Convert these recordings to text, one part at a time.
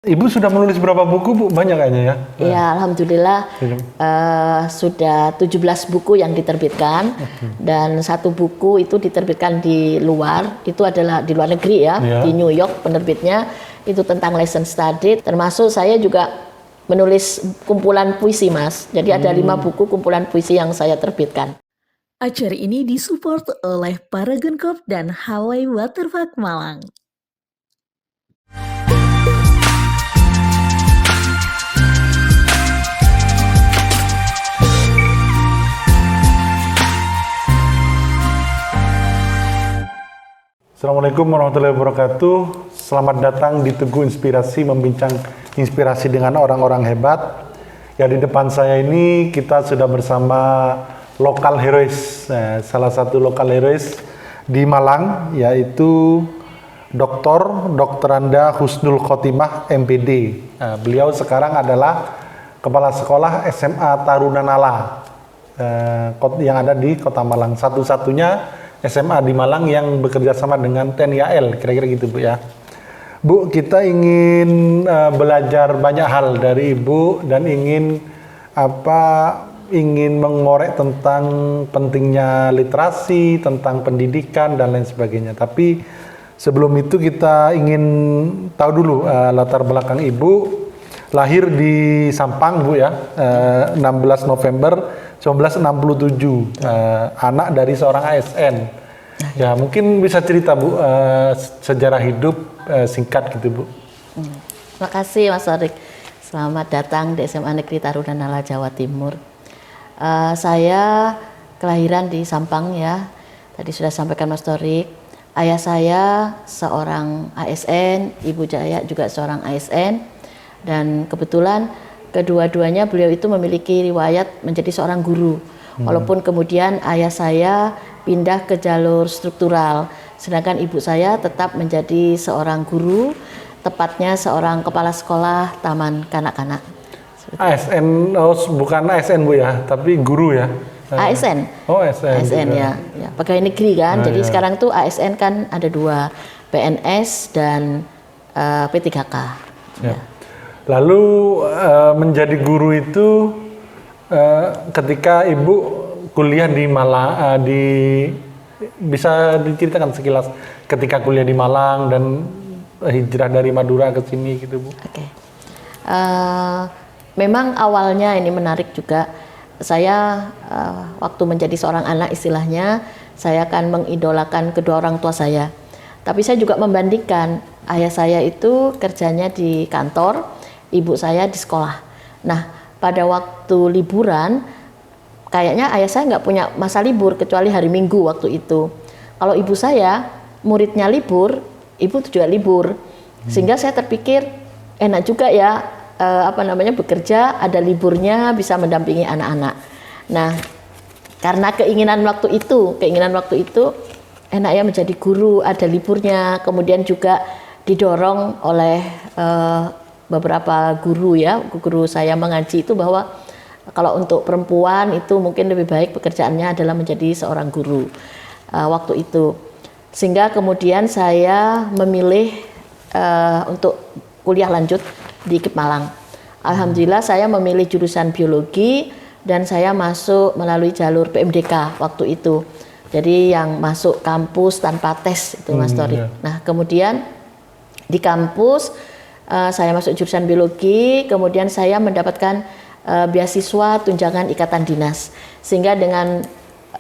Ibu sudah menulis berapa buku, Bu? Banyak kayaknya ya? Ya, alhamdulillah sudah 17 buku yang diterbitkan dan satu buku itu diterbitkan di luar, itu adalah di luar negeri ya, di New York penerbitnya, itu tentang lesson study, termasuk saya juga menulis kumpulan puisi, Mas. Jadi ada 5 buku kumpulan puisi yang saya terbitkan. Acara ini disupport oleh Paragon Corp dan Hawaii Waterpark Malang. Assalamualaikum warahmatullahi wabarakatuh. Selamat datang di Teguh Inspirasi, membincang inspirasi dengan orang-orang hebat. Ya, di depan saya ini kita sudah bersama Local Heroes, salah satu Local Heroes di Malang, yaitu Dr. Anda Husnul Khotimah, MPD. Beliau sekarang adalah Kepala Sekolah SMA Taruna Nala yang ada di Kota Malang. Satu-satunya SMA di Malang yang bekerja sama dengan TNI AL, kira-kira gitu, Bu ya. Bu, kita ingin belajar banyak hal dari Ibu dan ingin mengorek tentang pentingnya literasi, tentang pendidikan dan lain sebagainya. Tapi sebelum itu kita ingin tahu dulu latar belakang Ibu. Lahir di Sampang, Bu ya, 16 November 1967, anak dari seorang ASN. Ya, mungkin bisa cerita, Bu, sejarah hidup singkat gitu, Bu. Terima kasih, Mas Torik. Selamat datang di SMA Negeri Taruna Nala, Jawa Timur. Saya kelahiran di Sampang ya. Tadi sudah sampaikan Mas Torik. Ayah saya seorang ASN, Ibu Jaya juga seorang ASN. Dan kebetulan kedua-duanya beliau itu memiliki riwayat menjadi seorang guru. Walaupun kemudian ayah saya pindah ke jalur struktural, sedangkan ibu saya tetap menjadi seorang guru, tepatnya seorang kepala sekolah taman kanak-kanak. ASN, bukan ASN, Bu ya, tapi guru ya. ASN. Oh, ASN. ASN ya, pegawai negeri kan. Jadi sekarang tuh ASN kan ada 2, PNS dan P3K. Ya. Lalu menjadi guru itu ketika Ibu kuliah di Malang, bisa diceritakan sekilas ketika kuliah di Malang dan hijrah dari Madura ke sini gitu, Bu? Oke. Memang awalnya ini menarik juga. Saya waktu menjadi seorang anak istilahnya, saya akan mengidolakan kedua orang tua saya. Tapi saya juga membandingkan, ayah saya itu kerjanya di kantor, ibu saya di sekolah. Nah, pada waktu liburan, kayaknya ayah saya nggak punya masa libur kecuali hari Minggu waktu itu. Kalau ibu saya, muridnya libur, ibu juga libur. Sehingga saya terpikir, enak juga ya, bekerja, ada liburnya, bisa mendampingi anak-anak. Nah, karena keinginan waktu itu, enak ya menjadi guru, ada liburnya, kemudian juga didorong oleh beberapa guru ya, guru saya mengaji itu bahwa kalau untuk perempuan itu mungkin lebih baik pekerjaannya adalah menjadi seorang guru waktu itu. Sehingga kemudian saya memilih untuk kuliah lanjut di IKIP Malang. Alhamdulillah saya memilih jurusan biologi dan saya masuk melalui jalur PMDK waktu itu. Jadi yang masuk kampus tanpa tes itu, Mas Torik. Nah, kemudian di kampus saya masuk jurusan biologi, kemudian saya mendapatkan beasiswa tunjangan ikatan dinas. Sehingga dengan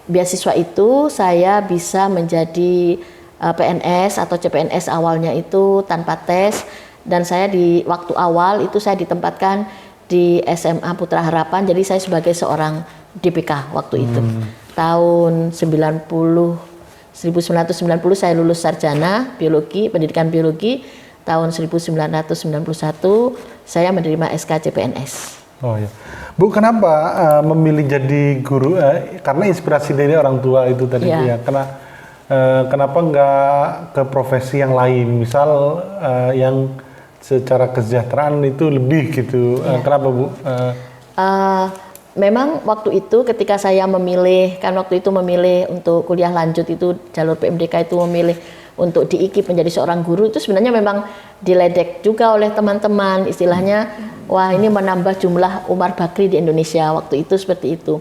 beasiswa itu saya bisa menjadi PNS atau CPNS awalnya itu tanpa tes. Dan saya di waktu awal itu saya ditempatkan di SMA Putra Harapan, jadi saya sebagai seorang DPK waktu itu. Tahun 1990 saya lulus sarjana biologi, pendidikan biologi. Tahun 1991 saya menerima SK CPNS. Oh ya, Bu, kenapa memilih jadi guru? Karena inspirasi dari orang tua itu tadi, ya. Kenapa nggak ke profesi yang lain, misal yang secara kesejahteraan itu lebih gitu? Kenapa, Bu? Memang waktu itu ketika saya memilih, kan waktu itu memilih untuk kuliah lanjut itu jalur PMDK itu memilih untuk diikip menjadi seorang guru itu sebenarnya memang diledek juga oleh teman-teman, istilahnya wah ini menambah jumlah Umar Bakri di Indonesia waktu itu seperti itu.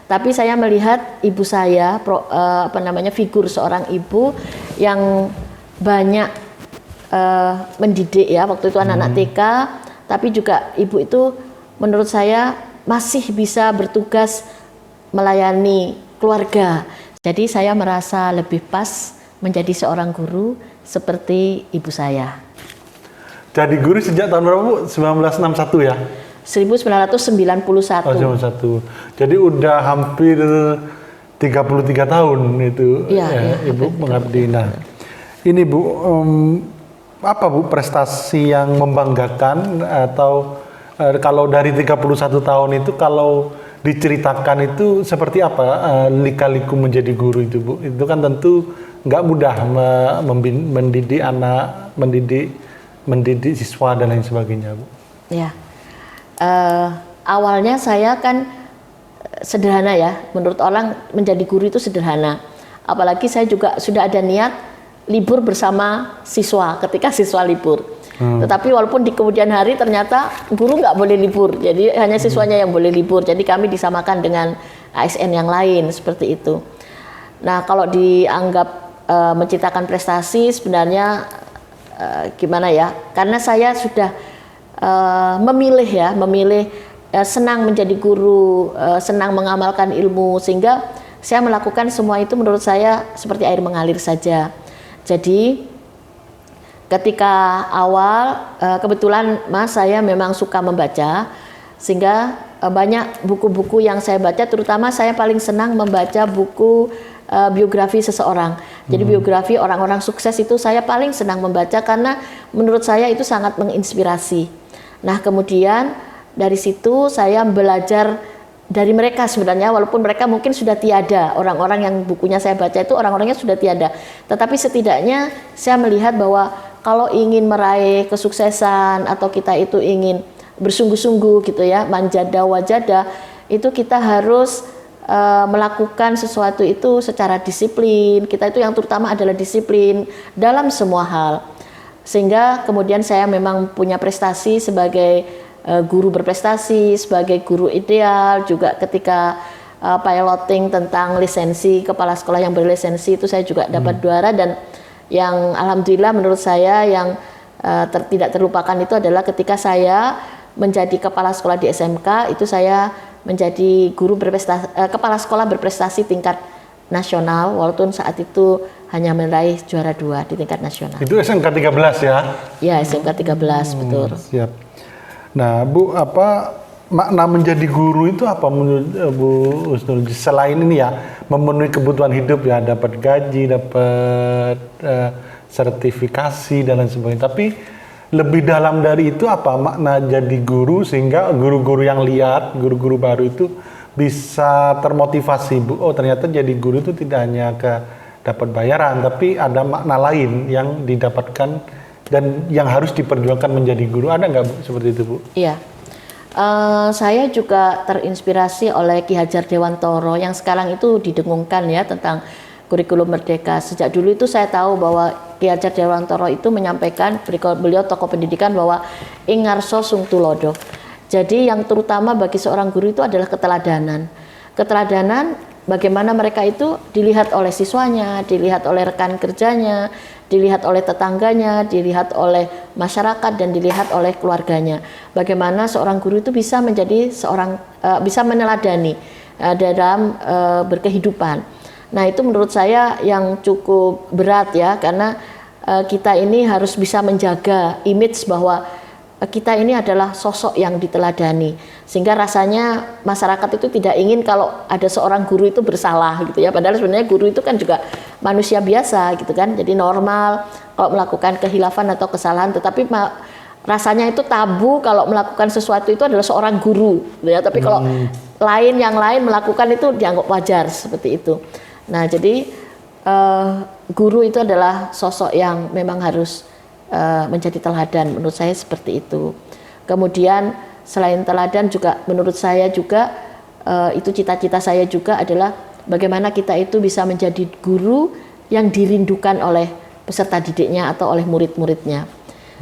Tapi saya melihat ibu saya figur seorang ibu yang banyak mendidik ya waktu itu anak-anak TK, tapi juga ibu itu menurut saya masih bisa bertugas melayani keluarga. Jadi saya merasa lebih pas menjadi seorang guru seperti ibu saya. Jadi guru sejak tahun berapa Bu? 1961 ya? 1991. Oh, 1991. Jadi udah hampir 33 tahun itu Ibu mengabdi. Nah, ini Bu, apa Bu prestasi yang membanggakan atau kalau dari 31 tahun itu kalau diceritakan itu seperti apa lika-liku menjadi guru itu Bu? Itu kan tentu nggak mudah mendidik anak, mendidik siswa dan lain sebagainya Bu. Ya, awalnya saya kan sederhana ya, menurut orang menjadi guru itu sederhana. Apalagi saya juga sudah ada niat libur bersama siswa ketika siswa libur. Tetapi walaupun di kemudian hari ternyata guru nggak boleh libur, jadi hanya siswanya yang boleh libur. Jadi kami disamakan dengan ASN yang lain seperti itu. Nah kalau dianggap menciptakan prestasi sebenarnya gimana ya? Karena saya sudah memilih senang menjadi guru, senang mengamalkan ilmu, sehingga saya melakukan semua itu menurut saya seperti air mengalir saja. Jadi ketika awal kebetulan Mas saya memang suka membaca, sehingga banyak buku-buku yang saya baca, terutama saya paling senang membaca buku biografi seseorang. Jadi biografi orang-orang sukses itu saya paling senang membaca karena menurut saya itu sangat menginspirasi. Nah kemudian dari situ saya belajar dari mereka sebenarnya, walaupun mereka mungkin sudah tiada, orang-orang yang bukunya saya baca itu orang-orangnya sudah tiada, tetapi setidaknya saya melihat bahwa kalau ingin meraih kesuksesan atau kita itu ingin bersungguh-sungguh gitu ya, manjada wajada, itu kita harus melakukan sesuatu itu secara disiplin. Kita itu yang terutama adalah disiplin dalam semua hal. Sehingga kemudian saya memang punya prestasi sebagai guru berprestasi, sebagai guru ideal, juga ketika piloting tentang lisensi kepala sekolah yang berlisensi itu saya juga dapat juara. Dan yang alhamdulillah menurut saya yang tidak terlupakan itu adalah ketika saya menjadi kepala sekolah di SMK, itu saya menjadi guru kepala sekolah berprestasi tingkat nasional, walaupun saat itu hanya meraih juara 2 di tingkat nasional. Itu SMK 13 ya? Ya, SMK 13 betul. Siap. Nah, Bu, apa makna menjadi guru itu apa menurut Bu Husnul? Selain ini ya, memenuhi kebutuhan hidup ya, dapat gaji, dapat sertifikasi dan lain sebagainya. Tapi lebih dalam dari itu apa makna jadi guru sehingga guru-guru yang lihat, guru-guru baru itu bisa termotivasi, Bu. Oh, ternyata jadi guru itu tidak hanya dapat bayaran, tapi ada makna lain yang didapatkan dan yang harus diperjuangkan menjadi guru. Ada nggak Bu seperti itu, Bu? Iya. Saya juga terinspirasi oleh Ki Hajar Dewantoro yang sekarang itu didengungkan ya tentang kurikulum merdeka. Sejak dulu itu saya tahu bahwa Ki Hajar Dewantoro itu menyampaikan, beliau tokoh pendidikan, bahwa ingarso sung tulodo. Jadi yang terutama bagi seorang guru itu adalah keteladanan. Keteladanan bagaimana mereka itu dilihat oleh siswanya, dilihat oleh rekan kerjanya, dilihat oleh tetangganya, dilihat oleh masyarakat, dan dilihat oleh keluarganya. Bagaimana seorang guru itu bisa menjadi bisa meneladani dalam berkehidupan. Nah itu menurut saya yang cukup berat ya, karena kita ini harus bisa menjaga image bahwa kita ini adalah sosok yang diteladani, sehingga rasanya masyarakat itu tidak ingin kalau ada seorang guru itu bersalah gitu ya, padahal sebenarnya guru itu kan juga manusia biasa gitu kan, jadi normal kalau melakukan kehilafan atau kesalahan, tetapi rasanya itu tabu kalau melakukan sesuatu itu adalah seorang guru gitu ya, tapi kalau yang lain melakukan itu dianggap wajar seperti itu. Nah jadi guru itu adalah sosok yang memang harus menjadi teladan, menurut saya seperti itu. Kemudian selain teladan juga menurut saya juga itu cita-cita saya juga adalah bagaimana kita itu bisa menjadi guru yang dirindukan oleh peserta didiknya atau oleh murid-muridnya.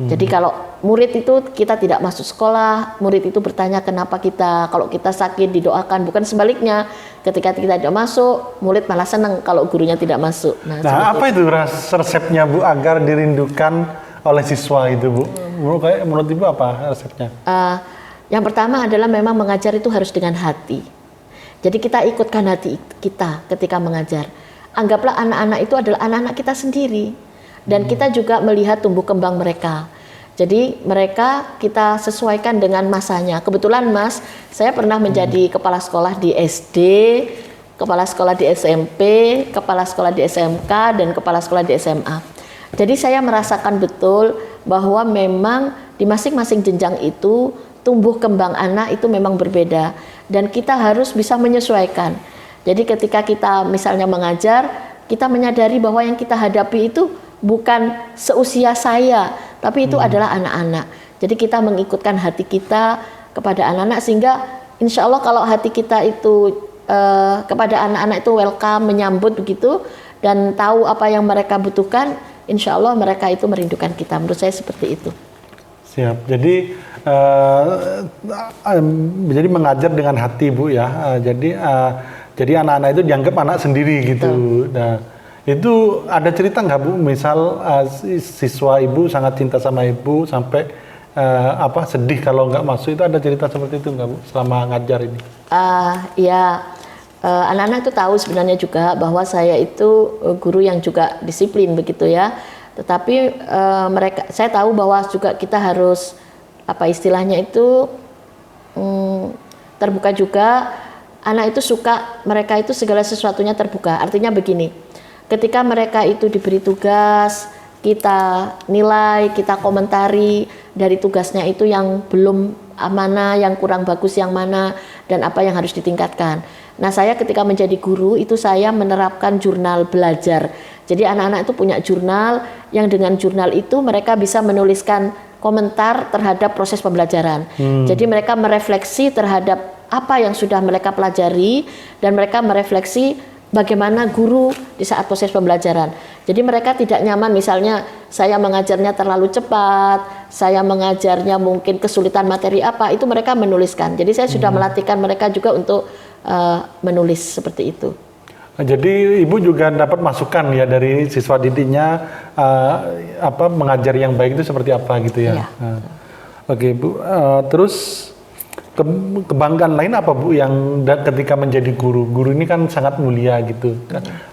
Jadi kalau murid itu kita tidak masuk sekolah, murid itu bertanya kenapa kita, kalau kita sakit didoakan, bukan sebaliknya. Ketika kita tidak masuk, murid malah senang kalau gurunya tidak masuk. Nah apa itu resepnya Bu agar dirindukan oleh siswa itu Bu? Menurut Ibu apa resepnya? Yang pertama adalah memang mengajar itu harus dengan hati. Jadi kita ikutkan hati kita ketika mengajar. Anggaplah anak-anak itu adalah anak-anak kita sendiri. Dan kita juga melihat tumbuh kembang mereka. Jadi mereka kita sesuaikan dengan masanya. Kebetulan Mas, saya pernah menjadi kepala sekolah di SD, kepala sekolah di SMP, kepala sekolah di SMK, dan kepala sekolah di SMA. Jadi saya merasakan betul bahwa memang di masing-masing jenjang itu tumbuh kembang anak itu memang berbeda. Dan kita harus bisa menyesuaikan. Jadi ketika kita misalnya mengajar, kita menyadari bahwa yang kita hadapi itu bukan seusia saya, tapi itu adalah anak-anak. Jadi kita mengikutkan hati kita kepada anak-anak sehingga insya Allah kalau hati kita itu kepada anak-anak itu welcome, menyambut begitu dan tahu apa yang mereka butuhkan, insya Allah mereka itu merindukan kita. Menurut saya seperti itu. Siap. Jadi jadi mengajar dengan hati Bu ya. Jadi anak-anak itu dianggap anak sendiri gitu. Nah, itu ada cerita nggak Bu, misal siswa Ibu sangat cinta sama Ibu sampai sedih kalau nggak masuk, itu ada cerita seperti itu nggak Bu selama ngajar ini? Anak-anak itu tahu sebenarnya juga bahwa saya itu guru yang juga disiplin begitu ya. Tetapi saya tahu bahwa juga kita harus istilahnya itu terbuka juga. Anak itu suka, mereka itu segala sesuatunya terbuka. Artinya begini. Ketika mereka itu diberi tugas, kita nilai, kita komentari dari tugasnya itu yang belum mana, yang kurang bagus yang mana, dan apa yang harus ditingkatkan. Nah saya ketika menjadi guru itu saya menerapkan jurnal belajar. Jadi anak-anak itu punya jurnal, yang dengan jurnal itu mereka bisa menuliskan komentar terhadap proses pembelajaran. Jadi mereka merefleksi terhadap apa yang sudah mereka pelajari, dan mereka merefleksi bagaimana guru di saat proses pembelajaran. Jadi mereka tidak nyaman misalnya saya mengajarnya terlalu cepat, saya mengajarnya mungkin kesulitan materi apa, itu mereka menuliskan. Jadi saya sudah melatihkan mereka juga untuk menulis seperti itu. Jadi Ibu juga dapat masukan ya dari siswa didiknya mengajar yang baik itu seperti apa gitu ya. Iya. Oke Bu, terus kebanggaan lain apa Bu yang ketika menjadi guru? Guru ini kan sangat mulia gitu.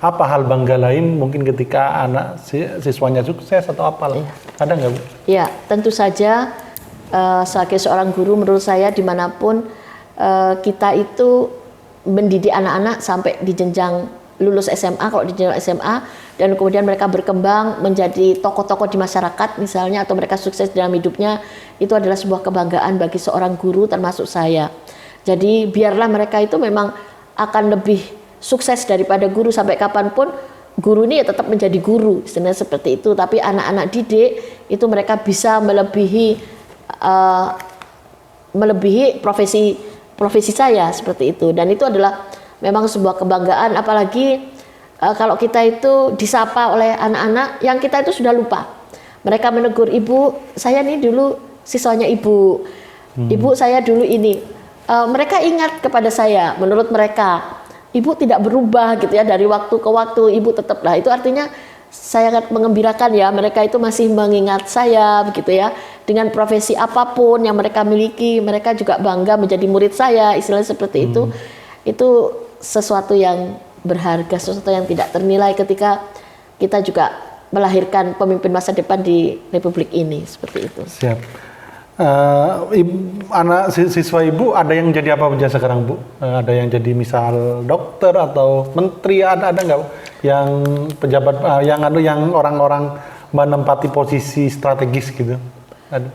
Apa hal bangga lain mungkin ketika anak siswanya sukses atau apa? Ada nggak Bu? Ya, tentu saja sebagai seorang guru menurut saya dimanapun kita itu mendidik anak-anak sampai di jenjang lulus SMA, kalau di jenjang SMA, dan kemudian mereka berkembang menjadi tokoh-tokoh di masyarakat misalnya, atau mereka sukses dalam hidupnya, itu adalah sebuah kebanggaan bagi seorang guru termasuk saya. Jadi biarlah mereka itu memang akan lebih sukses daripada guru sampai kapanpun, guru ini ya tetap menjadi guru, sebenarnya seperti itu. Tapi anak-anak didik itu mereka bisa melebihi profesi saya seperti itu, dan itu adalah memang sebuah kebanggaan, apalagi kalau kita itu disapa oleh anak-anak yang kita itu sudah lupa. Mereka menegur, ibu, saya nih dulu siswanya ibu, ibu saya dulu ini. Mereka ingat kepada saya, menurut mereka, ibu tidak berubah gitu ya dari waktu ke waktu, ibu tetaplah. Itu artinya saya sangat mengembirakan ya, mereka itu masih mengingat saya begitu ya. Dengan profesi apapun yang mereka miliki, mereka juga bangga menjadi murid saya, istilahnya seperti itu. Itu sesuatu yang berharga, sesuatu yang tidak ternilai ketika kita juga melahirkan pemimpin masa depan di Republik ini, seperti itu. Siap. Anak siswa Ibu ada yang jadi apa aja sekarang Bu? Ada yang jadi misal dokter atau menteri, ada nggak yang pejabat yang orang-orang menempati posisi strategis gitu? Ada?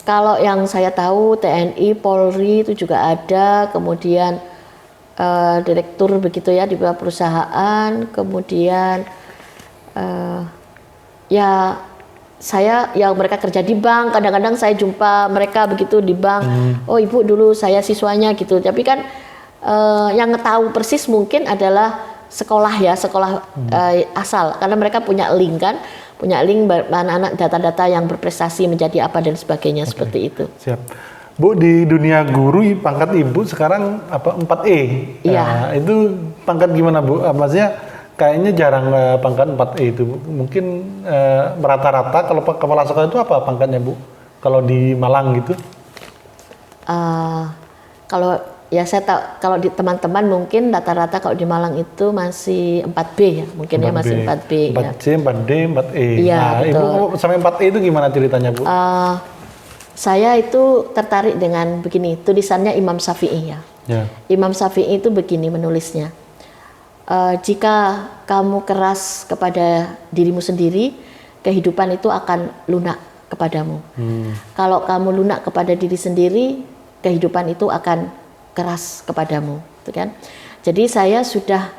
Kalau yang saya tahu TNI, Polri itu juga ada, kemudian direktur begitu ya di beberapa perusahaan, kemudian ya saya yang mereka kerja di bank, kadang-kadang saya jumpa mereka begitu di bank, oh ibu dulu saya siswanya gitu, tapi kan yang tahu persis mungkin adalah sekolah ya, sekolah asal, karena mereka punya link kan, punya link anak-anak data-data yang berprestasi menjadi apa dan sebagainya seperti itu. Siap. Bu, di dunia guru pangkat ibu sekarang apa 4E? Iya. Nah, itu pangkat gimana Bu? Maksudnya kayaknya jarang pangkat 4E itu. Mungkin rata-rata kalau kepala sekolah itu apa pangkatnya Bu? Kalau di Malang gitu? Kalau ya saya tahu, kalau di teman-teman mungkin rata-rata kalau di Malang itu masih 4B ya, mungkin ya masih 4B. 4C, 4D, 4E. Iya, Nah, betul. Ibu sampai 4E itu gimana ceritanya Bu? Saya itu tertarik dengan begini, tulisannya Imam Syafi'i ya. Ya. Imam Syafi'i itu begini menulisnya, jika kamu keras kepada dirimu sendiri, kehidupan itu akan lunak kepadamu. Kalau kamu lunak kepada diri sendiri, kehidupan itu akan keras kepadamu, gitu kan? Jadi saya sudah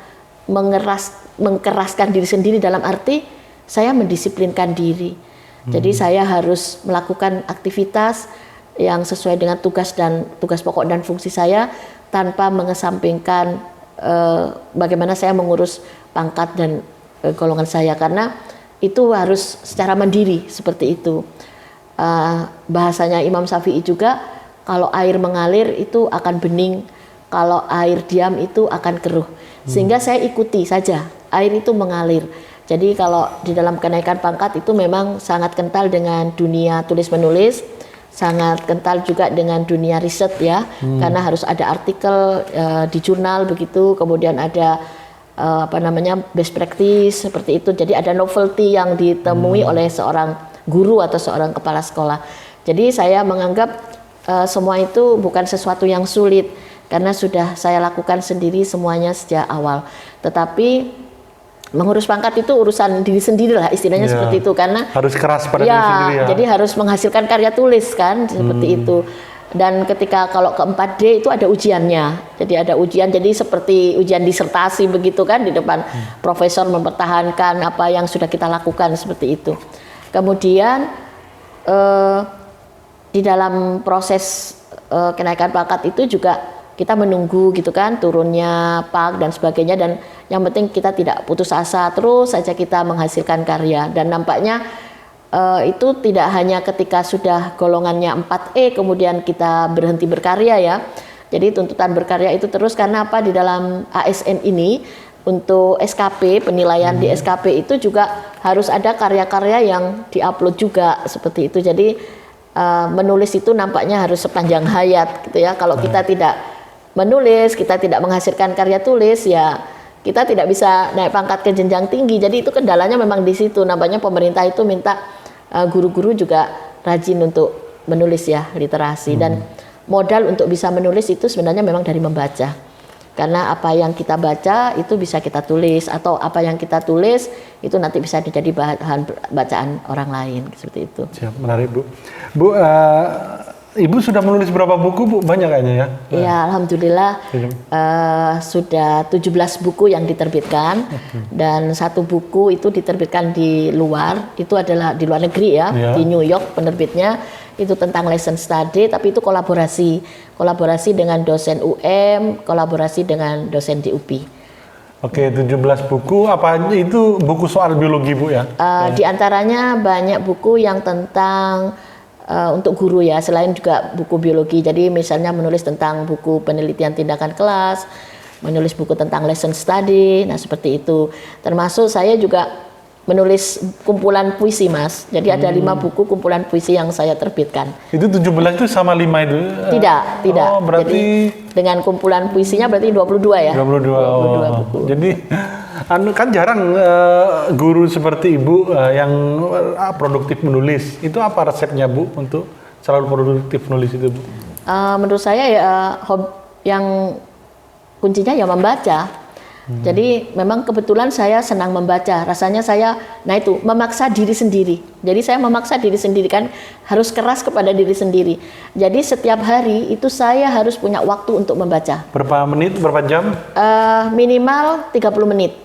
mengkeraskan diri sendiri dalam arti saya mendisiplinkan diri. Jadi saya harus melakukan aktivitas yang sesuai dengan tugas pokok dan fungsi saya tanpa mengesampingkan bagaimana saya mengurus pangkat dan golongan saya, karena itu harus secara mandiri seperti itu. Bahasanya Imam Syafi'i juga, kalau air mengalir itu akan bening, kalau air diam itu akan keruh. Sehingga saya ikuti saja, air itu mengalir. Jadi kalau di dalam kenaikan pangkat itu memang sangat kental dengan dunia tulis menulis, sangat kental juga dengan dunia riset ya, karena harus ada artikel di jurnal begitu, kemudian ada best practice seperti itu. Jadi ada novelty yang ditemui oleh seorang guru atau seorang kepala sekolah. Jadi saya menganggap semua itu bukan sesuatu yang sulit, karena sudah saya lakukan sendiri semuanya sejak awal. Tetapi mengurus pangkat itu urusan diri sendiri lah, istilahnya seperti itu, karena harus keras pada diri sendiri ya. Jadi harus menghasilkan karya tulis kan, seperti itu. Dan ketika kalau ke 4D itu ada ujiannya. Jadi ada ujian, jadi seperti ujian disertasi begitu kan, di depan profesor mempertahankan apa yang sudah kita lakukan seperti itu. Kemudian di dalam proses kenaikan pangkat itu juga kita menunggu gitu kan, turunnya PAK dan sebagainya, dan yang penting kita tidak putus asa, terus saja kita menghasilkan karya. Dan nampaknya itu tidak hanya ketika sudah golongannya 4E kemudian kita berhenti berkarya ya. Jadi tuntutan berkarya itu terus, karena apa, di dalam ASN ini untuk SKP, penilaian di SKP itu juga harus ada karya-karya yang diupload juga seperti itu. Jadi menulis itu nampaknya harus sepanjang hayat gitu ya. Kalau kita tidak menulis, kita tidak menghasilkan karya tulis, ya kita tidak bisa naik pangkat ke jenjang tinggi. Jadi itu kendalanya memang di situ. Nampaknya pemerintah itu minta guru-guru juga rajin untuk menulis ya, literasi. Dan modal untuk bisa menulis itu sebenarnya memang dari membaca. Karena apa yang kita baca itu bisa kita tulis, atau apa yang kita tulis itu nanti bisa menjadi bahan bacaan orang lain, seperti itu. Siap, menarik Bu. Bu, Ibu sudah menulis berapa buku Bu? Banyak kayaknya ya? Iya, alhamdulillah sudah 17 buku yang diterbitkan, dan satu buku itu diterbitkan di luar, itu adalah di luar negeri ya, di New York penerbitnya, itu tentang lesson study, tapi itu kolaborasi dengan dosen UM, kolaborasi dengan dosen di UPI. Oke, 17 buku, apa itu buku soal biologi Bu ya? Di antaranya banyak buku yang tentang untuk guru ya, selain juga buku biologi. Jadi misalnya menulis tentang buku penelitian tindakan kelas, menulis buku tentang lesson study, nah seperti itu. Termasuk saya juga menulis kumpulan puisi Mas. Jadi ada 5 buku kumpulan puisi yang saya terbitkan. Itu 17 itu sama 5 itu? Tidak. Oh, berarti jadi dengan kumpulan puisinya berarti 22 ya? 22 buku. Jadi kan jarang guru seperti Ibu yang produktif menulis. Itu apa resepnya Bu untuk selalu produktif menulis itu Bu? Menurut saya ya yang kuncinya ya membaca. Jadi memang kebetulan saya senang membaca. Rasanya saya, memaksa diri sendiri. Jadi saya memaksa diri sendiri kan, harus keras kepada diri sendiri. Jadi setiap hari itu saya harus punya waktu untuk membaca. Berapa menit, berapa jam? Minimal 30 menit.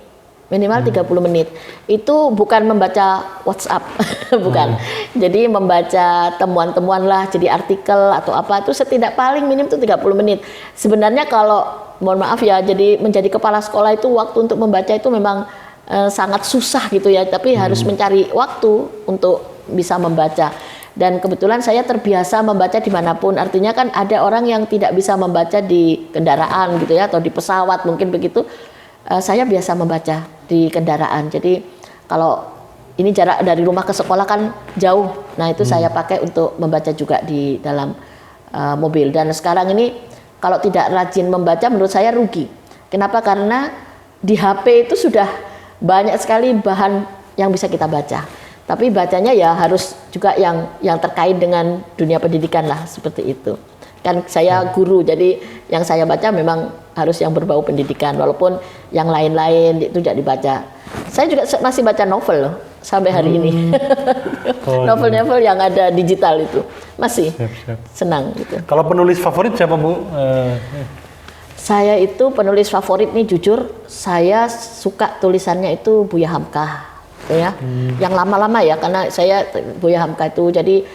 Minimal 30 menit. Itu bukan membaca WhatsApp, bukan. Jadi membaca temuan-temuan lah, jadi artikel atau apa itu paling minim itu 30 menit. Sebenarnya kalau mohon maaf ya, jadi menjadi kepala sekolah itu waktu untuk membaca itu memang sangat susah gitu ya, tapi harus mencari waktu untuk bisa membaca. Dan kebetulan saya terbiasa membaca dimanapun, artinya kan ada orang yang tidak bisa membaca di kendaraan gitu ya, atau di pesawat mungkin begitu. Saya biasa membaca di kendaraan. Jadi kalau ini jarak dari rumah ke sekolah kan jauh, nah itu saya pakai untuk membaca juga di dalam mobil. Dan sekarang ini kalau tidak rajin membaca menurut saya rugi. Kenapa? Karena di HP itu sudah banyak sekali bahan yang bisa kita baca. Tapi bacanya ya harus juga yang terkait dengan dunia pendidikan lah, seperti itu. Kan saya guru, jadi yang saya baca memang harus yang berbau pendidikan, walaupun yang lain-lain itu tidak dibaca. Saya juga masih baca novel loh sampai hari ini. Novel-novel yang ada digital itu masih senang gitu. Kalau penulis favorit siapa, Bu? Saya itu penulis favorit nih, jujur saya suka tulisannya itu Buya Hamka ya. Yang lama-lama ya, karena saya Buya Hamka itu jadi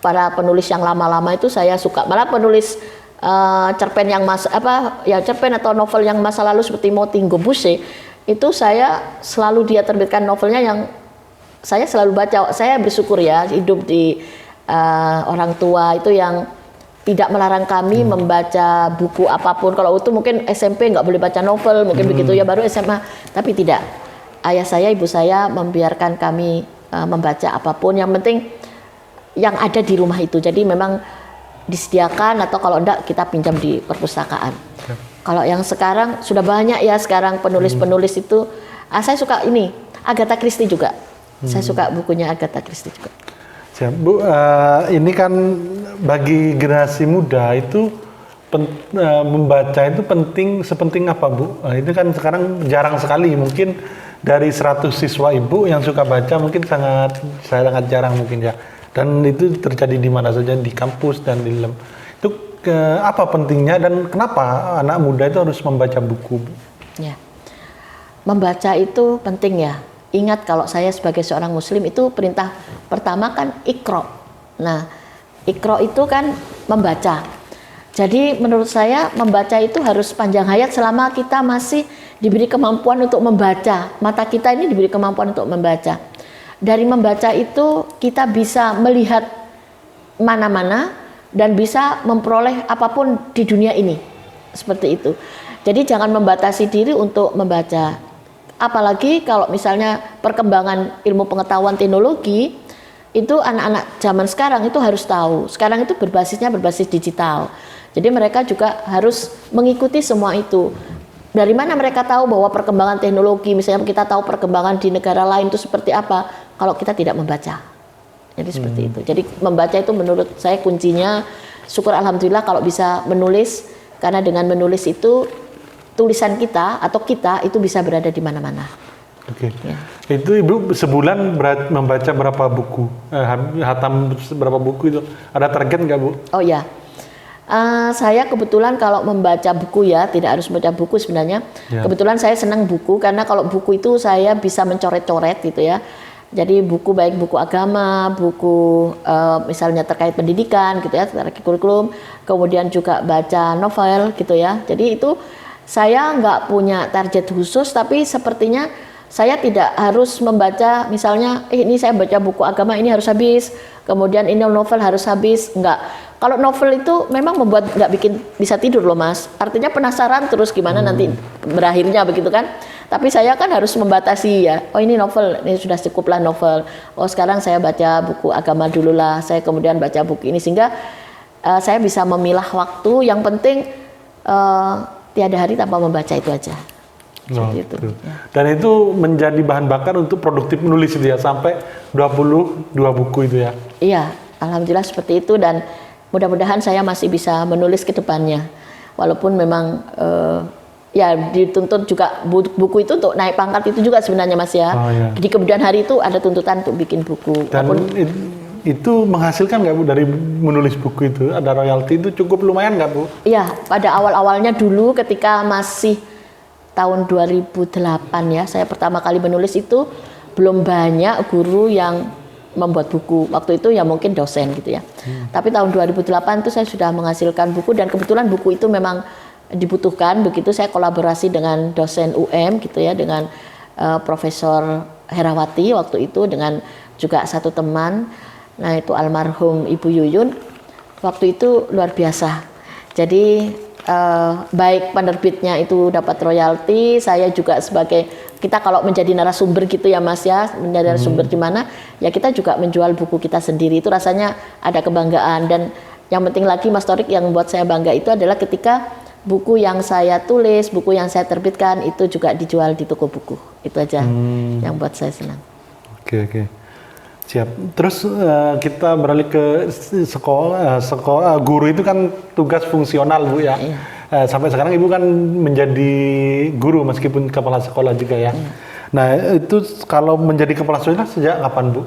para penulis yang lama-lama itu saya suka. Malah penulis cerpen yang cerpen atau novel yang masa lalu seperti Motingo Buse itu saya selalu dia terbitkan novelnya yang saya selalu baca. Saya bersyukur ya hidup di orang tua itu yang tidak melarang kami membaca buku apapun. Kalau itu mungkin SMP nggak boleh baca novel, mungkin begitu ya, baru SMA. Tapi tidak. Ayah saya, ibu saya membiarkan kami membaca apapun. Yang penting yang ada di rumah itu. Jadi memang disediakan, atau kalau enggak kita pinjam di perpustakaan. Kalau yang sekarang sudah banyak ya sekarang penulis-penulis itu. Saya suka ini Agatha Christie juga. Saya suka bukunya Agatha Christie juga. Siap, Bu, ini kan bagi generasi muda itu membaca itu sepenting apa, Bu? Itu kan sekarang jarang sekali, mungkin dari 100 siswa Ibu yang suka baca mungkin sangat jarang mungkin ya. Dan itu terjadi di mana saja, di kampus dan di dalam. Itu apa pentingnya dan kenapa anak muda itu harus membaca buku? Ya, membaca itu penting ya. Ingat kalau saya sebagai seorang muslim itu perintah pertama kan Iqra. Nah, Iqra itu kan membaca. Jadi menurut saya membaca itu harus panjang hayat selama kita masih diberi kemampuan untuk membaca. Mata kita ini diberi kemampuan untuk membaca. Dari membaca itu kita bisa melihat mana-mana dan bisa memperoleh apapun di dunia ini. Seperti itu. Jadi jangan membatasi diri untuk membaca. Apalagi kalau misalnya perkembangan ilmu pengetahuan teknologi, itu anak-anak zaman sekarang itu harus tahu. Sekarang itu berbasis digital. Jadi mereka juga harus mengikuti semua itu. Dari mana mereka tahu bahwa perkembangan teknologi, misalnya kita tahu perkembangan di negara lain itu seperti apa, kalau kita tidak membaca. Jadi seperti itu. Jadi membaca itu menurut saya kuncinya. Syukur alhamdulillah kalau bisa menulis, karena dengan menulis itu tulisan kita atau kita itu bisa berada di mana-mana. Oke. Ya. Itu Ibu sebulan membaca berapa buku? Hatam berapa buku itu? Ada target nggak, Bu? Oh ya. Saya kebetulan kalau membaca buku ya, tidak harus membaca buku sebenarnya. Ya. Kebetulan saya senang buku karena kalau buku itu saya bisa mencoret-coret gitu ya. Jadi buku baik buku agama, buku misalnya terkait pendidikan gitu ya, terkait kurikulum, kemudian juga baca novel gitu ya. Jadi itu saya nggak punya target khusus, tapi sepertinya saya tidak harus membaca misalnya ini saya baca buku agama ini harus habis, kemudian ini novel harus habis, enggak. Kalau novel itu memang membuat nggak bikin bisa tidur loh Mas, artinya penasaran terus gimana nanti berakhirnya begitu kan. Tapi saya kan harus membatasi ya, oh ini novel, ini sudah cukuplah novel, oh sekarang saya baca buku agama dulu lah, saya kemudian baca buku ini, sehingga saya bisa memilah waktu, yang penting tiada hari tanpa membaca itu aja. Itu. Dan itu menjadi bahan bakar untuk produktif menulis itu ya, sampai 22 buku itu ya? Iya, alhamdulillah seperti itu, dan mudah-mudahan saya masih bisa menulis ke depannya. Walaupun memang ya dituntut juga buku itu untuk naik pangkat itu juga sebenarnya Mas ya. Oh, iya. Di kemudian hari itu ada tuntutan untuk bikin buku. Dan itu menghasilkan nggak Bu dari menulis buku itu? Ada royalti itu cukup lumayan nggak Bu? Iya, pada awal-awalnya dulu ketika masih tahun 2008 ya, saya pertama kali menulis itu belum banyak guru yang membuat buku. Waktu itu ya mungkin dosen gitu ya. Tapi tahun 2008 itu saya sudah menghasilkan buku dan kebetulan buku itu memang dibutuhkan. Begitu saya kolaborasi dengan dosen UM gitu ya, dengan Profesor Herawati waktu itu, dengan juga satu teman. Nah itu almarhum Ibu Yuyun. Waktu itu luar biasa. Jadi baik penerbitnya itu dapat royalti, saya juga sebagai, kita kalau menjadi narasumber gitu ya Mas ya, menjadi narasumber di mana ya kita juga menjual buku kita sendiri, itu rasanya ada kebanggaan. Dan yang penting lagi Mas Torik, yang membuat saya bangga itu adalah ketika buku yang saya tulis, buku yang saya terbitkan itu juga dijual di toko buku. Itu aja yang buat saya senang. Oke. Siap. Terus kita beralih ke sekolah. Guru itu kan tugas fungsional Bu ya. Iya. Sampai sekarang Ibu kan menjadi guru meskipun kepala sekolah juga ya. Iya. Nah itu kalau menjadi kepala sekolah sejak kapan Bu?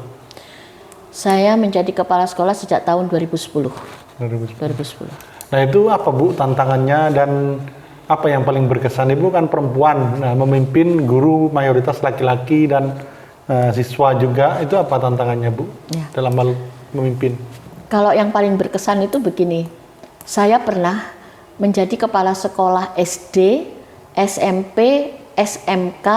Saya menjadi kepala sekolah sejak tahun 2010. 2010. Nah Nah itu apa Bu tantangannya dan apa yang paling berkesan? Ibu kan perempuan, nah, memimpin guru mayoritas laki-laki dan siswa juga, itu apa tantangannya Bu Ya. dalam hal memimpin? Kalau yang paling berkesan itu begini, saya pernah menjadi kepala sekolah SD, SMP, SMK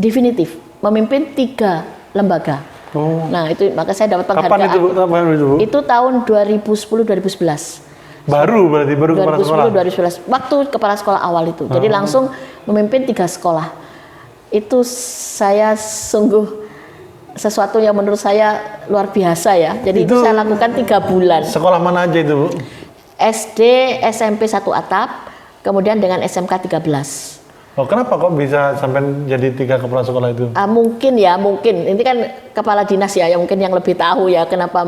definitif, memimpin 3 lembaga. Oh. Nah itu maka saya dapat penghargaan. Kapan itu Bu? Kapan itu Bu? Itu tahun 2010-2011. Baru berarti baru kepala sekolah. 2010-2011 waktu kepala sekolah awal itu. Jadi langsung memimpin 3 sekolah. Itu saya sungguh sesuatu yang menurut saya luar biasa ya. Jadi itu saya lakukan 3 bulan. Sekolah mana aja itu Bu? SD, SMP 1 atap, kemudian dengan SMK 13. Oh kenapa kok bisa sampai jadi 3 kepala sekolah itu? Mungkin ini kan kepala dinas ya, yang mungkin yang lebih tahu ya kenapa.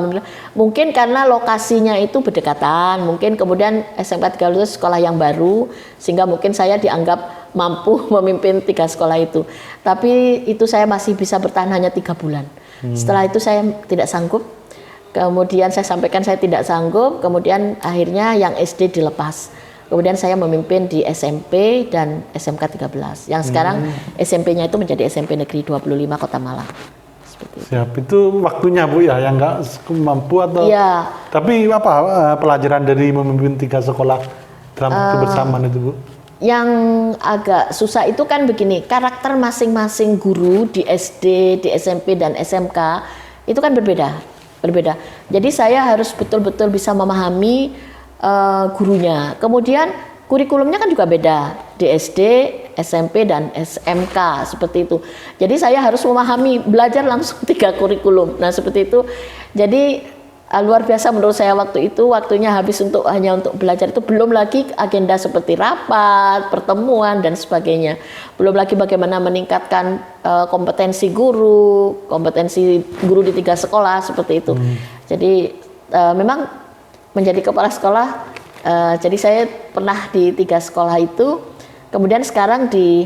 Mungkin karena lokasinya itu berdekatan, mungkin kemudian SMK 13 itu sekolah yang baru, sehingga mungkin saya dianggap mampu memimpin 3 sekolah itu. Tapi itu saya masih bisa bertahan hanya 3 bulan. Setelah itu saya tidak sanggup, kemudian saya sampaikan saya tidak sanggup, kemudian akhirnya yang SD dilepas. Kemudian saya memimpin di SMP dan SMK 13. Yang sekarang SMP-nya itu menjadi SMP Negeri 25 Kota Malang. Seperti itu. Siap, itu waktunya Bu ya, yang nggak mampu atau? Iya. Tapi apa pelajaran dari memimpin 3 sekolah dalam kebersamaan itu Bu? Yang agak susah itu kan begini, karakter masing-masing guru di SD, di SMP dan SMK itu kan berbeda. Jadi saya harus betul-betul bisa memahami gurunya. Kemudian kurikulumnya kan juga beda di SD, SMP dan SMK seperti itu. Jadi saya harus memahami, belajar langsung 3 kurikulum. Nah seperti itu. Jadi luar biasa menurut saya waktu itu, waktunya habis hanya untuk belajar itu, belum lagi agenda seperti rapat, pertemuan dan sebagainya. Belum lagi bagaimana meningkatkan kompetensi guru di 3 sekolah seperti itu. Jadi memang menjadi kepala sekolah, jadi saya pernah di 3 sekolah itu, kemudian sekarang di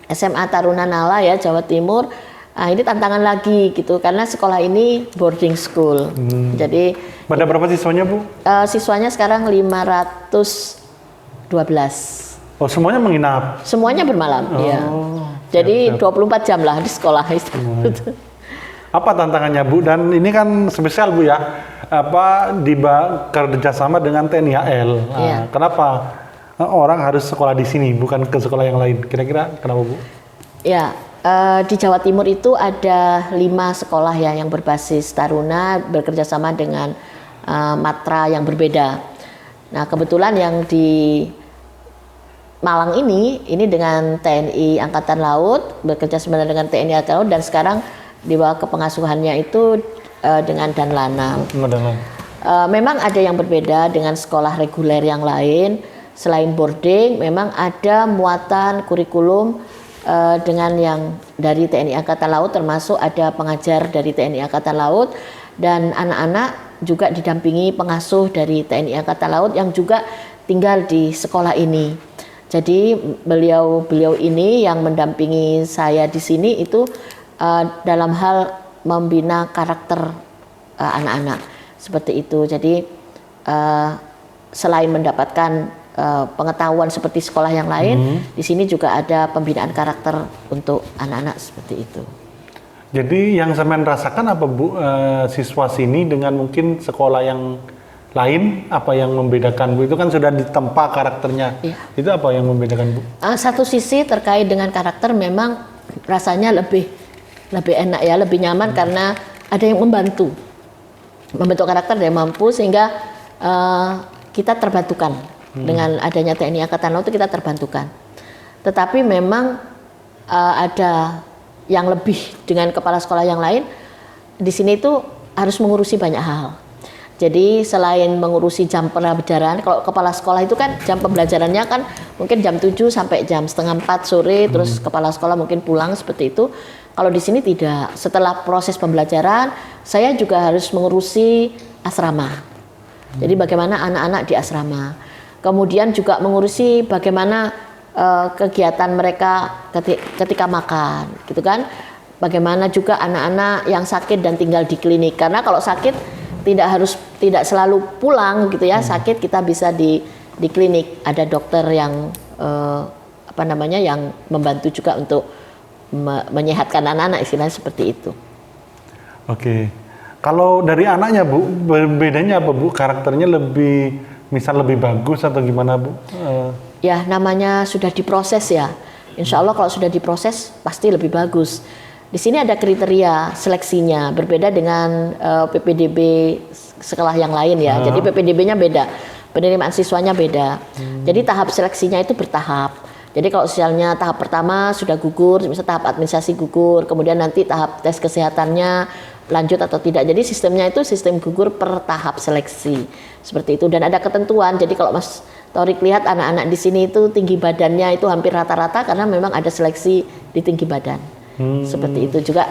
SMA Taruna Nala ya Jawa Timur. Ini tantangan lagi gitu, karena sekolah ini boarding school. Jadi ada berapa siswanya Bu? Siswanya sekarang 512. Oh semuanya menginap? Semuanya bermalam, ya. Jadi 24 jam lah di sekolah itu. Apa tantangannya Bu? Dan ini kan spesial Bu ya, kerjasama dengan TNI AL. Iya. Kenapa orang harus sekolah di sini bukan ke sekolah yang lain? Kira-kira kenapa Bu? Ya, di Jawa Timur itu ada 5 sekolah ya yang berbasis Taruna bekerjasama dengan matra yang berbeda. Nah kebetulan yang di Malang ini dengan TNI Angkatan Laut, bekerjasama dengan TNI Angkatan Laut, dan sekarang di bawah kepengasuhannya itu dengan Danlanal. Memang ada yang berbeda dengan sekolah reguler yang lain. Selain boarding, memang ada muatan kurikulum dengan yang dari TNI Angkatan Laut, termasuk ada pengajar dari TNI Angkatan Laut, dan anak-anak juga didampingi pengasuh dari TNI Angkatan Laut yang juga tinggal di sekolah ini. Jadi beliau ini yang mendampingi saya di sini itu dalam hal membina karakter anak-anak seperti itu. Jadi selain mendapatkan pengetahuan seperti sekolah yang lain, di sini juga ada pembinaan karakter untuk anak-anak seperti itu. Jadi yang sampean rasakan apa Bu, siswa sini dengan mungkin sekolah yang lain, apa yang membedakan Bu? Itu kan sudah ditempa karakternya. Iya. Itu apa yang membedakan Bu? Satu sisi terkait dengan karakter memang rasanya lebih enak ya, lebih nyaman karena ada yang membentuk karakter dan mampu sehingga kita terbantukan dengan adanya TNI Angkatan Laut itu kita terbantukan. Tetapi memang ada yang lebih dengan kepala sekolah yang lain di sini itu harus mengurusi banyak hal. Jadi selain mengurusi jam pembelajaran, kalau kepala sekolah itu kan jam pembelajarannya kan mungkin jam 7 sampai jam setengah 4 sore, terus kepala sekolah mungkin pulang seperti itu. Kalau di sini tidak. Setelah proses pembelajaran, saya juga harus mengurusi asrama. Jadi bagaimana anak-anak di asrama. Kemudian juga mengurusi bagaimana kegiatan mereka ketika makan, gitu kan. Bagaimana juga anak-anak yang sakit dan tinggal di klinik. Karena kalau sakit tidak selalu pulang gitu ya, sakit kita bisa di klinik, ada dokter yang yang membantu juga untuk menyehatkan anak-anak, istilahnya seperti itu. Oke. Kalau dari anaknya Bu, bedanya apa Bu? Karakternya lebih bagus atau gimana Bu? Ya namanya sudah diproses ya. Insya Allah kalau sudah diproses pasti lebih bagus. Di sini ada kriteria seleksinya, berbeda dengan PPDB sekolah yang lain ya. Jadi PPDB-nya beda, penerimaan siswanya beda. Jadi tahap seleksinya itu bertahap. Jadi kalau misalnya tahap pertama sudah gugur, misalnya tahap administrasi gugur, kemudian nanti tahap tes kesehatannya lanjut atau tidak. Jadi sistemnya itu sistem gugur per tahap seleksi, seperti itu. Dan ada ketentuan. Jadi kalau Mas Torik lihat anak-anak di sini itu tinggi badannya itu hampir rata-rata karena memang ada seleksi di tinggi badan. Seperti itu juga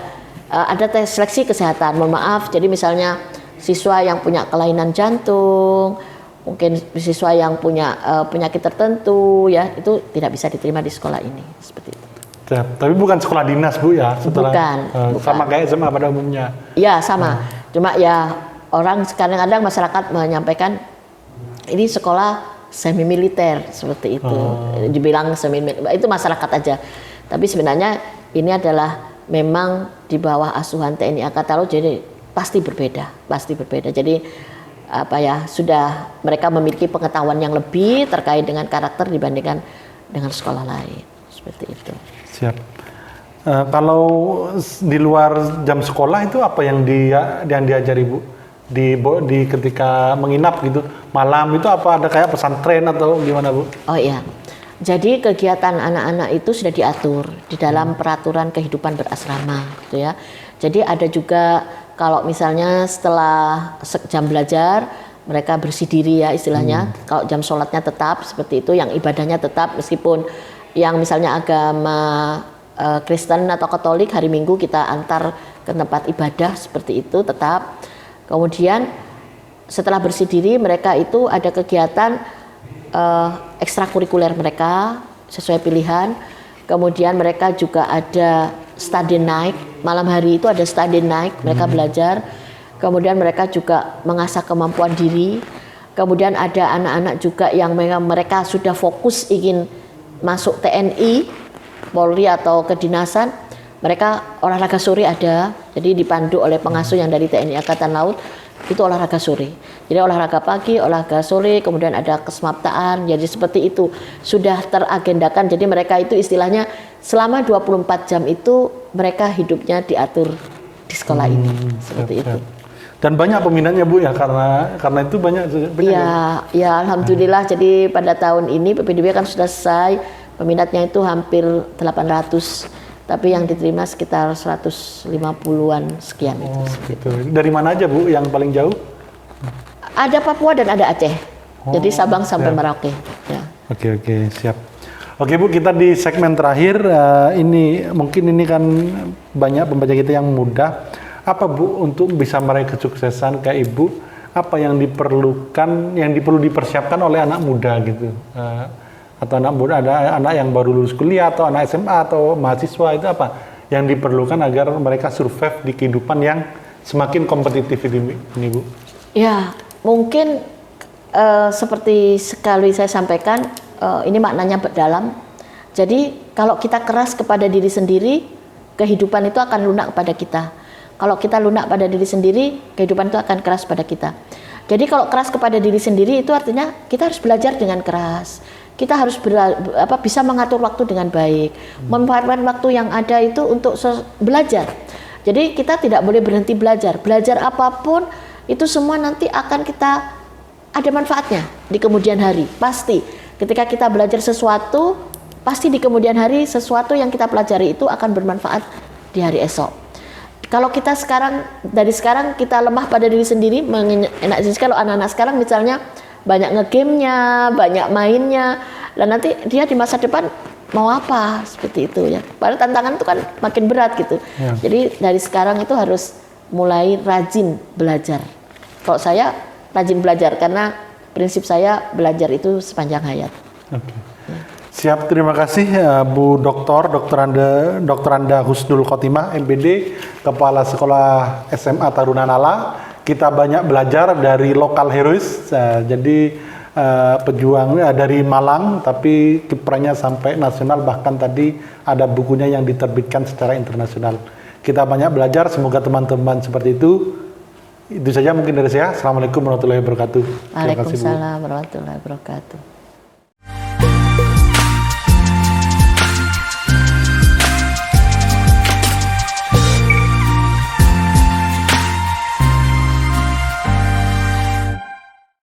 ada tes seleksi kesehatan. Mohon maaf, jadi misalnya siswa yang punya kelainan jantung, mungkin siswa yang punya penyakit tertentu ya, itu tidak bisa diterima di sekolah ini, seperti itu. Tapi bukan sekolah dinas Bu ya? Bukan. Sama kayak SMA pada umumnya? Ya sama, cuma ya orang kadang-kadang masyarakat menyampaikan ini sekolah semi militer seperti itu, dibilang semi militer, itu masyarakat aja. Tapi sebenarnya ini adalah memang di bawah asuhan TNI Angkatan Laut, jadi pasti berbeda. Jadi sudah mereka memiliki pengetahuan yang lebih terkait dengan karakter dibandingkan dengan sekolah lain, seperti itu. Siap. Kalau di luar jam sekolah itu apa yang diajari Bu? Di ketika menginap gitu, malam itu apa ada kayak pesantren atau gimana Bu? Oh iya. Jadi kegiatan anak-anak itu sudah diatur di dalam peraturan kehidupan berasrama, gitu ya. Jadi ada juga kalau misalnya setelah jam belajar mereka bersih diri ya istilahnya. Kalau jam sholatnya tetap seperti itu, yang ibadahnya tetap meskipun yang misalnya agama Kristen atau Katolik hari Minggu kita antar ke tempat ibadah seperti itu tetap. Kemudian setelah bersih diri mereka itu ada kegiatan ekstrakurikuler mereka sesuai pilihan. Kemudian mereka juga ada study night, malam hari itu ada study night, mereka belajar. Kemudian mereka juga mengasah kemampuan diri. Kemudian ada anak-anak juga yang mereka sudah fokus ingin masuk TNI, Polri atau kedinasan, mereka olahraga sore ada, jadi dipandu oleh pengasuh yang dari TNI Angkatan Laut. Itu olahraga sore. Jadi olahraga pagi, olahraga sore, kemudian ada kesemaptaan. Jadi seperti itu sudah teragendakan. Jadi mereka itu istilahnya selama 24 jam itu mereka hidupnya diatur di sekolah ini. Seperti itu. Dan banyak peminatnya Bu ya karena itu banyak. Ya alhamdulillah. Jadi pada tahun ini PPDB kan sudah selesai. Peminatnya itu hampir 800. Tapi yang diterima sekitar 150-an sekian itu. Gitu. Dari mana aja Bu yang paling jauh? Ada Papua dan ada Aceh. Jadi Sabang sampai Merauke. Ya. Oke, siap. Oke Bu, kita di segmen terakhir. Mungkin ini kan banyak pembaca kita yang muda. Apa Bu untuk bisa meraih kesuksesan kayak Ibu? Apa yang diperlukan, yang perlu dipersiapkan oleh anak muda gitu? Atau anak muda, ada anak yang baru lulus kuliah atau anak SMA atau mahasiswa, itu apa yang diperlukan agar mereka survive di kehidupan yang semakin kompetitif ini Bu? Ya, mungkin seperti sekali saya sampaikan, ini maknanya dalam. Jadi kalau kita keras kepada diri sendiri, kehidupan itu akan lunak kepada kita. Kalau kita lunak pada diri sendiri, kehidupan itu akan keras pada kita. Jadi kalau keras kepada diri sendiri itu artinya kita harus belajar dengan keras. Kita harus bisa mengatur waktu dengan baik, memanfaatkan waktu yang ada itu untuk belajar. Jadi kita tidak boleh berhenti belajar. Belajar apapun itu semua nanti akan kita ada manfaatnya di kemudian hari. Pasti ketika kita belajar sesuatu, pasti di kemudian hari sesuatu yang kita pelajari itu akan bermanfaat di hari esok. Kalau kita dari sekarang kita lemah pada diri sendiri, kalau anak-anak sekarang misalnya banyak nge-game-nya, banyak mainnya, dan nanti dia di masa depan mau apa, seperti itu ya. Padahal tantangan itu kan makin berat gitu. Ya. Jadi dari sekarang itu harus mulai rajin belajar. Kalau saya rajin belajar karena prinsip saya belajar itu sepanjang hayat. Oke. Ya. Siap, terima kasih Bu Dr. Anda Husnul Khotimah, MPD, Kepala Sekolah SMA Taruna Nala. Kita banyak belajar dari lokal heroes, jadi pejuang dari Malang, tapi kiprahnya sampai nasional, bahkan tadi ada bukunya yang diterbitkan secara internasional. Kita banyak belajar, semoga teman-teman seperti itu. Itu saja mungkin dari saya. Assalamualaikum warahmatullahi wabarakatuh. Waalaikumsalam warahmatullahi wabarakatuh.